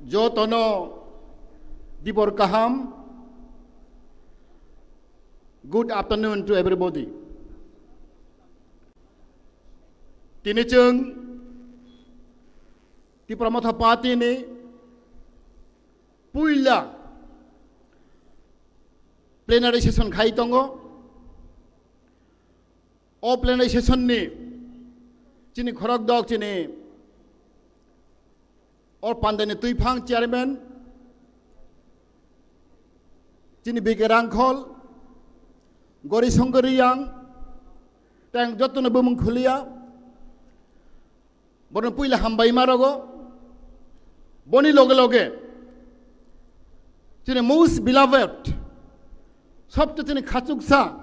Jotono Dibor Kaham. Good afternoon to everybody. Tinijeng di Pramotha Party ini puila plenary session khai tongo. O plenary session ni chini khorok dok chini or pandani tuipang chairman chini bikerangkhol Gori Songori yang tang jotono bumung khulia bono puila hambai marogo boni loge loge chini most beloved sobto chini khachuksa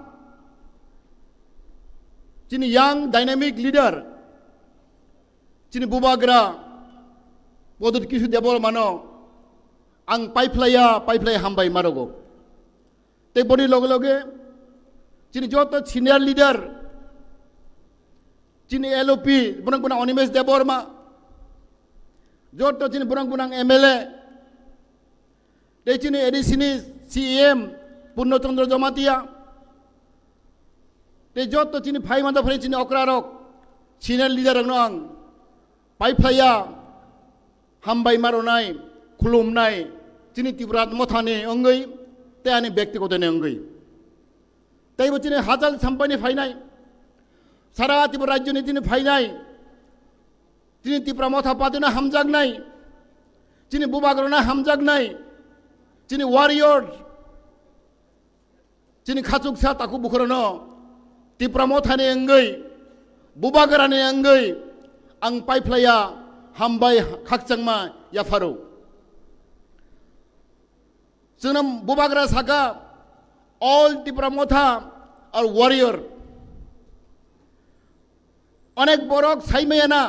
chini young dynamic leader chini bubagra bodut kisu debol mano ang paiplaya hambai marogo te boni loge loge chini joto senior leader chini LOP bunang-bunang Onimes Deborma joto chini bunang-bunang MLA de chini edi sini CEM Purno Chandra Jomatia de joto chini phai manda phai chini okrarok senior leader nang pai phaya hambai maronai khulumnai chini tibrat mothane angai te ani ব্যক্তিগত ne angai তাই বচিনে হাজাল সাম্পানি ফাইনাই সারা ত্রিপুরা রাজ্য নি তিনি ফাইনাই তিনি ত্রিপুরা মথা পাদনা হামজাগ নাই তিনি বুবাগরনা হামজাগ নাই তিনি ওয়ারিয়র তিনি খাচুকসা তাকু বুখরনো ত্রিপুরা মথানি अंगै বুবাগরানি अंगै आं पाइफ्लाया हामबाय खाकचांमा याफारो जोंना बुबागरा साका all Tripura Motha are warrior. Onek borok saimeyana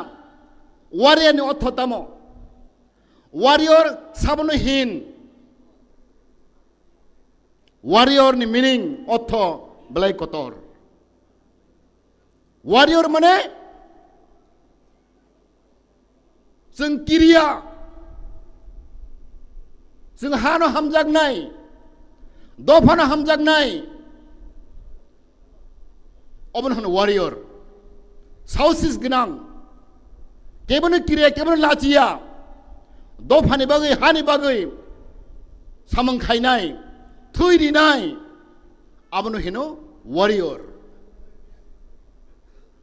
warrior ni otho tamo. Warrior sabono hin. Warrior ni meaning otho belai kotor. Warrior mane sing kiriya sing hano hamjag nai Dofana hamjag nai obon han warrior sausis gnang kebon kire kebon lachia dofani bagai hani bagai samang khainai thui dinai abon hino warrior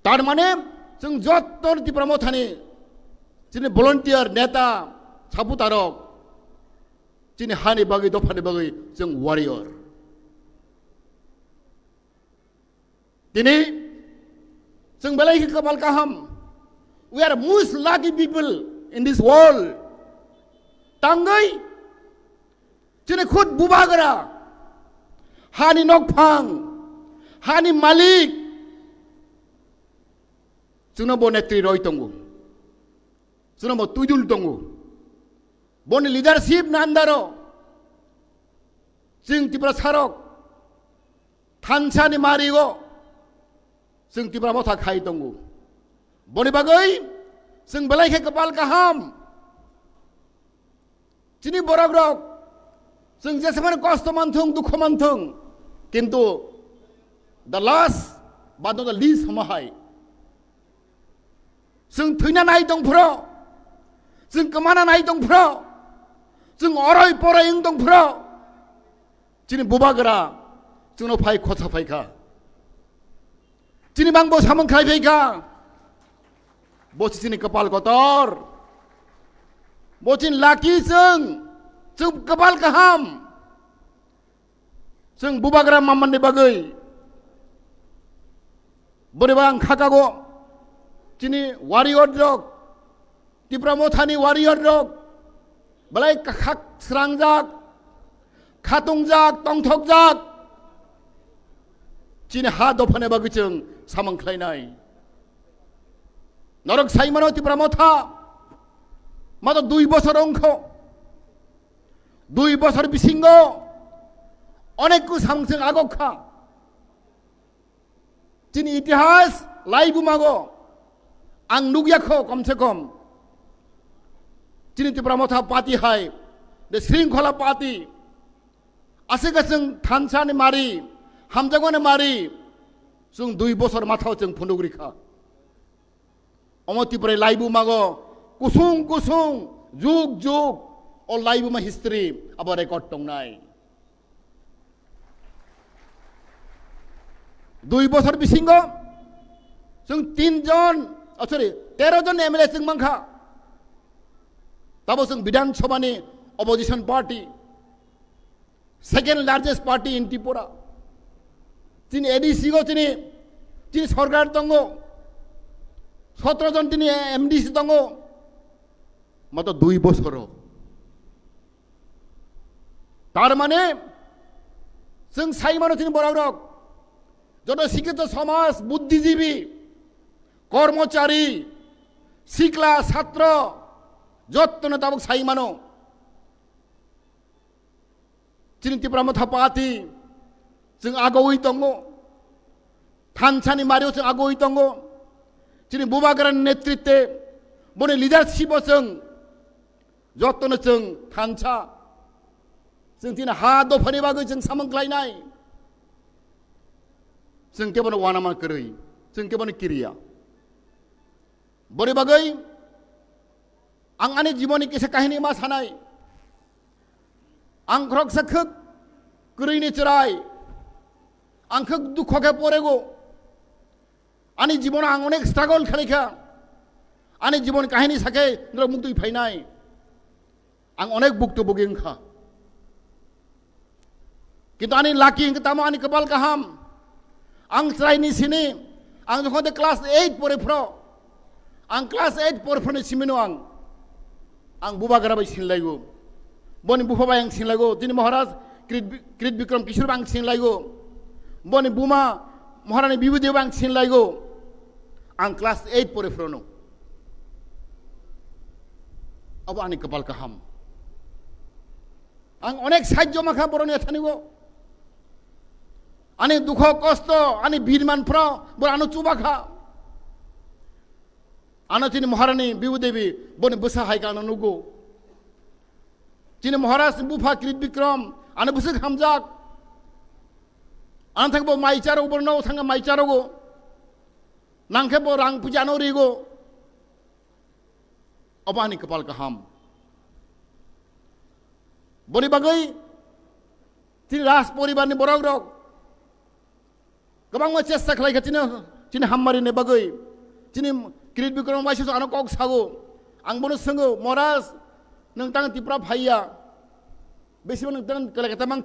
tar mane जों Uttar Tripura Mothani chini volunteer neta saputarok chini hani bagai dofani bagai जों warrior dini जों belai ke kapal kaham we are most lucky people in this world tangai chini khud bubagra hani nokphang hani malik जोंना bo netri roi tongu जोंना bo tuidul tongu bon leadership nandaro जों Tripura sarok थानसानि मारिगो जों Tripura Motha khai tongu boni bagai जों belai ke kapal kaham chini borok rok जों जेसेबां कष्ट मानथों दुख मानथों किन्तु the last but not the least हमाहाय जों थैना नाय दंफोरो जों गोमाना नाय दंफोरो जों अराय पराय दंफोरो chini bubagra जोंनो फाय खसा फायखा chini bangbo samang khai फायखा बोची chini kapal kotor bocin laki जों kapal kaham जों bubagra mamande bagai boribang khakago chini warrior rok Tripura Mothani warrior rok belai khak srangjak khatungjak tongthokjak chini ha dofane bagai जों samang khlainai norok saimano Tripura Motha mato 2 বছর অংশ 2 বছর বিসিঙ্গ অনেককু সাংসং আগক্ষা chini ইতিহাস লাইবুমাগো आं नुगियाखौ कम से कम chini Tripura Motha party hai de Sringkhola party asega जों थानसानि मारि हामजागोने मारि जों 2 बोसोर माथाव जों फुन्दुग्रिखा अमतिपुरे लाइबु मागो कुसुं कुसुं जुग जुग अ लाइबु मा हिस्ट्री अब रेकर्ड दंनाय 2 बोसोर बिसिंगो जों 13 जन एमएलए जों मांखा तब जों विधान सभानि opposition party second largest party in Tripura তিনি এডিসি গো তিনি সরকার দঙ্গ 17 জন তিনি এমডিসি দঙ্গ মাত্র 2 বছর তার মানে जों সাইমানো তিনি বড় যত শিক্ষিত সমাজ বুদ্ধিজীবী কর্মচারী শিক্ষা ছাত্র যত্ন তাবক সাইমানো তিনি ত্রিপুরা মথা পাতি जों आगोई दंगो थानसानि मारियाव जों आगोई दंगो जोंनि बुबाग्रानि नेतृत्वे बनि लिडारशिपआव जों जतन जों थानसा जों दिनै हा दफानि बागै जों सामोंख्लायनाय जों केबल वानामा करै जों केबल किरिया बनि बागै आं आंनि जीवननि किसे काहिनी मा सानाय आं ख्रक साखोक करैनि चराय आंखो दुखके परेगो आनी जीवन आं अनेक स्ट्रागल खालायखा आनी जीवन काहिनी साके मुक्ति फायनाय आं अनेक बुक्तो बुगिंखा किन्तु आनी लाकी तामा आनी कपाल गाहाम आं ट्राइनि सिनि आं जखन क्लास 8 परेफ्र आं क्लास 8 परेफ्रनि सिमिनो आं बुबाग्राबाय सिनलायगो बनि बुफाबाय आं सिनलायगो दिनै महाराज कृत विक्रम किशोर आं सिनलायगो बनि बुमा महारानी बिबुदेव आं सिनलायगो आं क्लास 8 परेफ्रनो अब आनी कपाल गाहाम आं अनेक साहाय्य माखा बरनि थानिगो आनी दुख कष्ट आनी बिरमानफ्र बर आनो चुबाखा आनो तिनि महारानी बिबुदेवी बनि बोसा हायकानो नुगो तिनि महाराज बुफा कृत विक्रम आनो बोसो हामजाक आं थांबो माइचारो बरनाव थांगा माइचारोगो नांखे बो रां पुजानो रिगो अबानि कपाल गाहाम बनि बागै तिनि राज परिवारनि बरग रग गोबां चेष्टा खालायगासिनो तिनि हाममारिनि बागै तिनि कृत विक्रम बायसो आनो कक सागो आं बनो सोङो महाराज नोंथां त्रिपुरा फाइया बेसेबां नोंथां कलकाता मां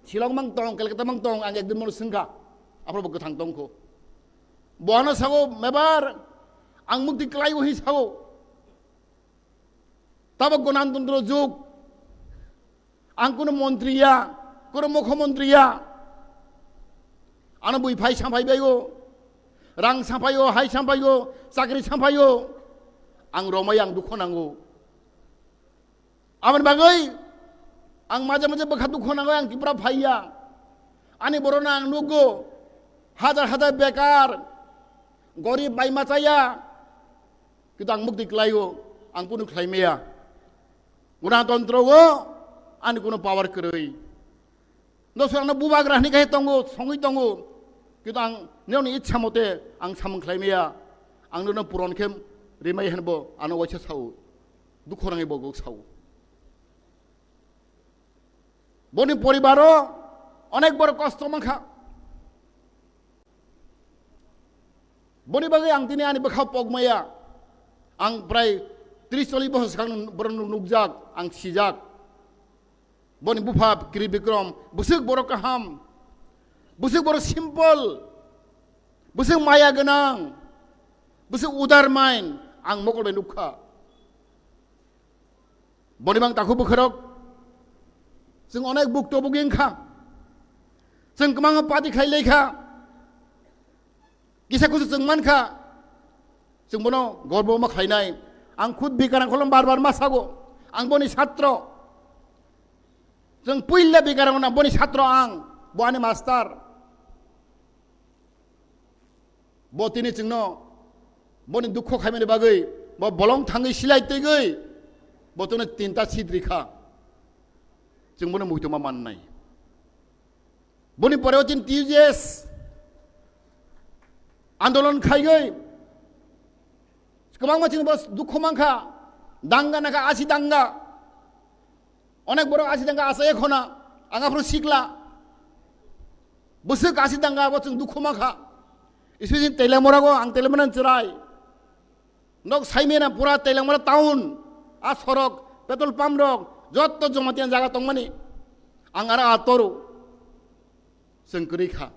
शिलं मां दं कलकाता मां दं आं एकदम मनो सोंगा आपरो गोथां दंखौ बहानो सागो मेबार आं मुक्ति क्लाइव हि सागो तब गणतंत्र जुग आं कुनो मन्त्रिया कुनो मुख्यमन्त्रिया आनो बुइ फाइ साफायबायगो रां साफायो हाय साफायो साख्रि साफायो आं रमाय आं दुख नांगौ आमन बागै आं माजे माजे बखा दुख नांगौ आं त्रिपुरा फाइया आनी बरना आं नुगो हाजार हाजार बेकार गरिब बायमाचाया किन्तु आं मुक्ति क्लायो आं कुनो क्लाइमेया गणतन्त्रगो आनी कुनो पावर करै दसर आंनो बुबाग्रानि गाहे दंगो सङै दंगो किन्तु आं नेवनि इच्छा मते आं सामोंख्लायमेया आंनो पुरनखे रिमाय हेनबो आनो वाइसा साव दुख नाङै बगो साव बनि परिबारो अनेक बड़ कष्ट माखा बनि बागै आं दिनै आंनि बोखा पगमाया आं प्राय 30-40 बोसोर सिगां बरन नुगजाक आं सिजाक बनि बुफा कृत विक्रम बुसुक बर गाहाम बुसुक बर सिम्पल बुसुक माया गोनां बुसुक उदार माइन आं मकलबाय नुखा बनिबां ताखौ बोखरक जों अनेक बुक्तो बुगिंखा जों गोबां पार्टी खायलायखा किसाखौसो जों मानखा जों बनो गर्व मा खायनाय आं खुद बिकारां खलम बार मा सागो आं बनि छात्र जों पहिला बिकारां ना बनि छात्र आं बनि मास्टार बतिनि जोंनो बनि दुख खायमेनि बागै ब बलं थाङै सिलायतैगै botone tinta seat rikha jeng bone muitoma mannai boni poreo chin TJS आंदोलन खाई गई कबांग माचिन बस दुख मांखा दांगा नाका आसी दांगा अनेक बड़ो आसी दांगा आसा एक होना आंगा फ्रो सिकला बस आसी दांगा बस दुख मांखा इसमें तेलंगाना को आंग तेलंगाना चराई नोक साइमेना पूरा तेलंगाना टाउन आ सरक पेट्रोल पंप रक जत तो जमातियान जागा तंगमानी आंगारा आतोरो संकरी खा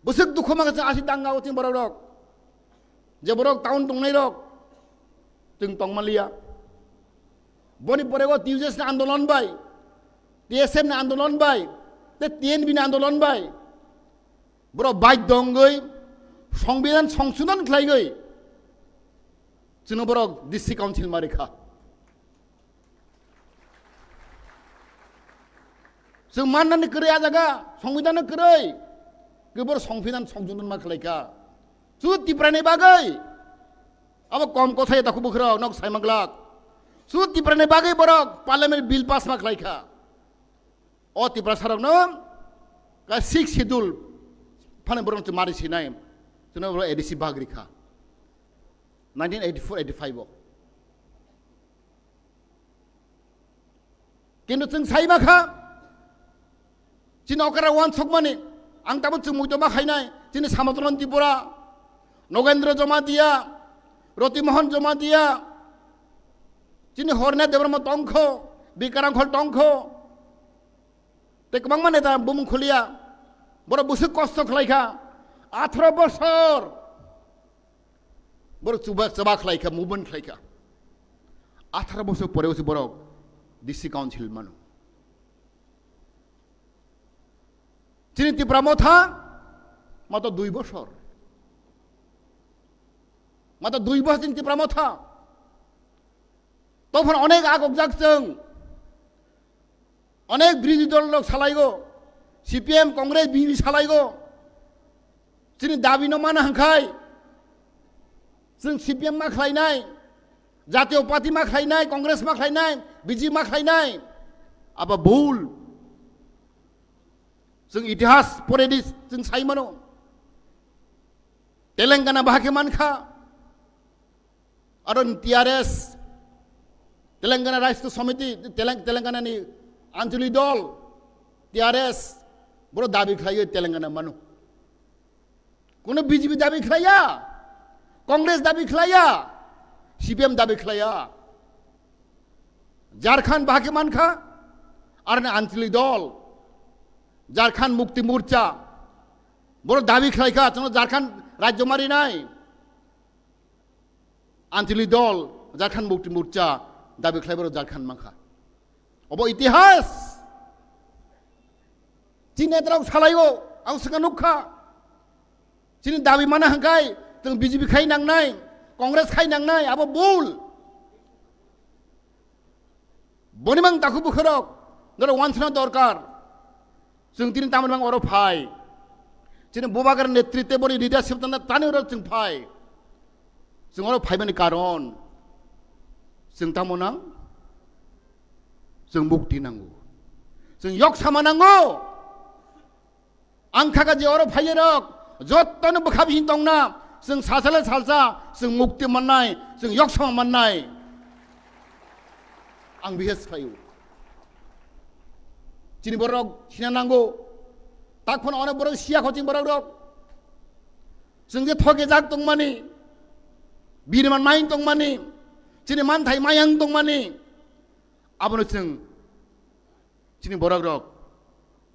busuk duko maga asi tangga uting borok je borok tahun tong nai rok tung tong malia boni porego TJS na आंदोलन bai TSM na आंदोलन bai te TNB na आंदोलन bai boro bai dongoi সংবিধান সংশোধন খাইগই जों borok district council marikha जों माननानै करे आजागा संविधान करे Gebor সংবিধান সংশোধন मा खालायका सु तिप्राने बागै अब कम कथाय दाखु बखरा नक साइमागलाक सु तिप्राने बागै बरक पार्लियामेंट बिल पास मा खालायका अ तिप्रा सारक न का 6 शेड्यूल फाने बरन त मारि सिनाय जों बर एडिसि बागरिखा 1984 85 किन्तु जों साइमाखा जिनकरा वान सकमानि आं ताबो जों मुइतमा खायनाय दिनै सामतरन त्रिपुरा नगेन्द्र जमा दिया रतिमोहन जमा दिया दिनै हरना देबरमा टंख बिकारांखल टंख तेकबां माने दा बुमुं खुलिया बर बुसु कष्ट खालायखा 18 बोसोर बर चबा खालायखा मुभमेन्ट खालायखा 18 बोसोर परेवसो बर डिस्ट्रिक्ट काउन्सिल मानु Cini Tripura motha mato 2 বছর mato 2 বছর cini Tripura motha তখন অনেক আগক জাকজों অনেক বিরোধী দল লোক সালাইগো সিপিএম কংগ্রেস বিজেপি সালাইগো cini দাবি ন माना हांखाय जों সিপিএম मा खालायनाय জাতীয় পার্টি मा खालायनाय কংগ্রেস मा खालायनाय বিজেপি मा खालायनाय आबा भुल जों इतिहास परेदि जों साइमानो तेलंगाना बाहाके मानखा आरो TRS तेलंगाना राष्ट्र समिति तेलंगाना नि आंचलिक दल TRS बरो दाबी खायो तेलंगाना मानु कोनो बीजेपी दाबी खाया कांग्रेस दाबी खाया सीपीएम दाबी खाया झारखंड बाहाके मानखा आरो आंचलिक दल झारखंड मुक्ति मोर्चा बड़ दाबी खालायखा जों झारखंड राज्य मारिनाय आंचलिक दल झारखंड मुक्ति मोर्चा दाबी खालाय बर झारखंड माखा अब इतिहास चीन नेत्राव सालायो आं सिगां नुखा चीन दाबी माना हांखाय जों बीजेपी खाय नांनाय कांग्रेस खाय नांनाय अब भुल बनिमां दाखु बुखरक नर वानसना दरकार जों दिनै तामोनबां अरो फाय जों बबागार नेतृत्व बनि लिडारशिप तना तानि अरो जों फाय जों अरो फायबानि कारण जों तामोनां जों मुक्ति नांगौ जों यक सामा नांगौ आंखागा जे अरो फायरक जत्तनो बखाबिन दंना जों सासेले सालसा जों मुक्ति मोननाय जों यक सामा मोननाय आं बिहेस खायो Cini borok sina nanggo takpon ona borok sia khocing borok rok जों जे थगे जाक दंमानि बिरमान माइन दंमानि cini manthai mayang dंमानि abono जों cini borok rok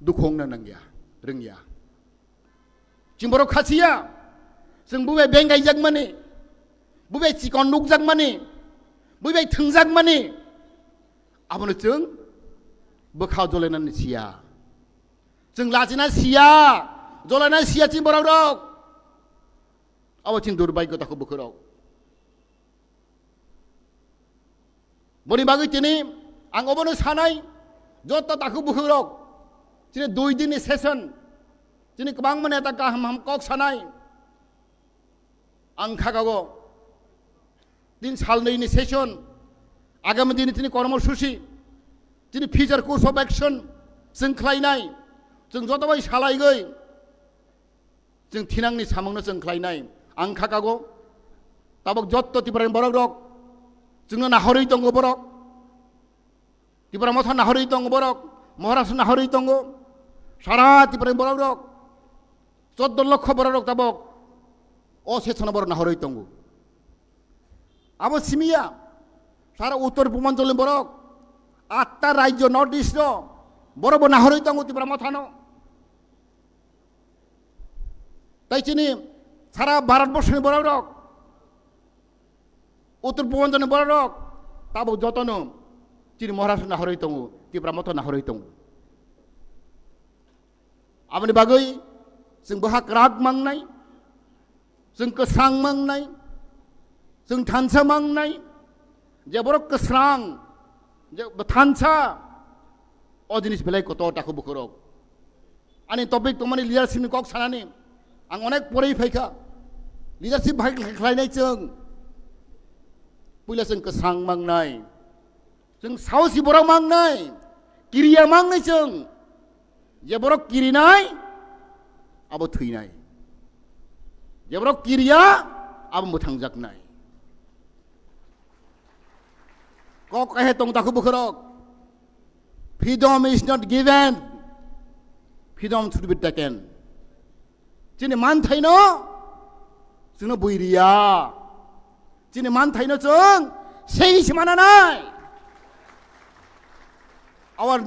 dukhongna nangya rengya cini borok khasiya जों बुबे बेंगाय जाकमानि बुबे चिकन नुक जाकमानि बुबे थंजाकमानि abono जों बखाव जलायनानै सिया जों लाजिना सिया जलायना सिया चिन बराव रक अब चिन दुर्भाग्यताखौ बोखोराव बनि बागै दिनै आं अबनो सानाय जत ताखौ बोखोराव दिनै 2 दिननि सेसन दिनै गोबां माने ता गाहाम हाम कक सानाय आं खागागो दिन सालनैनि सेसन आगामी दिन तिनी कर्मसूची तिनी फिचार कोर्स अफ एक्शन जों खालायनाय जों जतबाय सालायगै जों थिनांनि सामंनो जों खालायनाय आं खागागौ ताबक जत्त तिब्रानि बरक रक जोंनो नाहरै दङ बरक तिब्रा मथा नाहरै दङ बरक महाराष्ट्र नाहरै दङ सारा तिब्रानि बरक रक 14 লক্ষ বরক রক ताबक असेचना बर नाहरै दङ आबो सिमिया सारा उत्तर पूर्वांचलनि बरक 8टा राज्य नर्थ इस्ट बरबो नाहरै दङ तिब्रा मथानो ताई चिनि सारा भारतवर्षनि बरक रक उत्तर पूर्वांचलनि बरक रक ताबो जतनो चिनि महाराष्ट्र नाहरै दङ तिब्रा मथा नाहरै दङ आबनि बागै जों बहाग राग मांनाय जों कसरां मांनाय जों थानसा मांनाय जे बरक कसरां जे थानसा अ जिनिस बेलाय कत ताखौ बुखरक आनि टपिक तमानि लिडारशिपनि कक सानानि आं अनेक परै फैखा लिडारशिप भाग खालायनाय जों पुइला जों कसरां मांनाय जों साहसि बरक मांनाय किरिया मांनाय जों जे बरक किरिनाय आबो थैनाय जेब्रा किरिया आबो मोथांजाकनाय कक कहे तंग ताखौ बुखरक freedom is not given freedom should be taken चिनि मान थाइनो जोंनो बैरिया चिनि मान थाइनो जों सेइस मानानाय our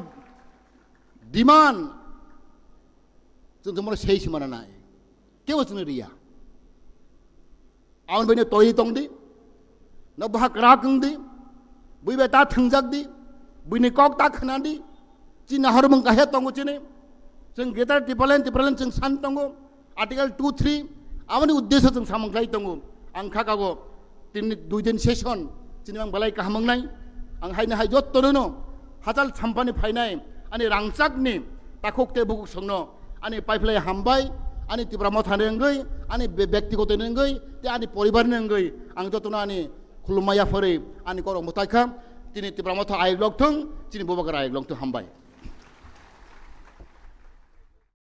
demand जों जमरा सेइस मानानाय केव जोंनो रिया आउन बैनो तोय तंगदि न बहा क्राकंदि बैबे ता थंजाकदि बैनि कक ता खनादि चिना हरमं काहे तंगो चिनि जों गेटार टिपलेन जों सान तंगो आर्टिकल 2-3 आमनि उद्देश्य जों सामंख्लाय तंगो आं खागागो तिनि 2 दिन सेशन चिनि आं बलाय काहामंनाय आं हायनो हाय जत्तनो हाजाल सामपानि फायनाय आनि रांचाकनि ताखोकते बुगु संनो आनि पाइपलाय हामबाय आनि तिब्रा मथानि अंगै आनि व्यक्तिगत अंगै ते आनि परिवारनि अंगै आं जतनो आनि खुलुमाया फरे आनि कर मतायखा तिनि तिब्रा मथा आयग्लकथों चिनि बबागर आयग्लकथों हामबाय।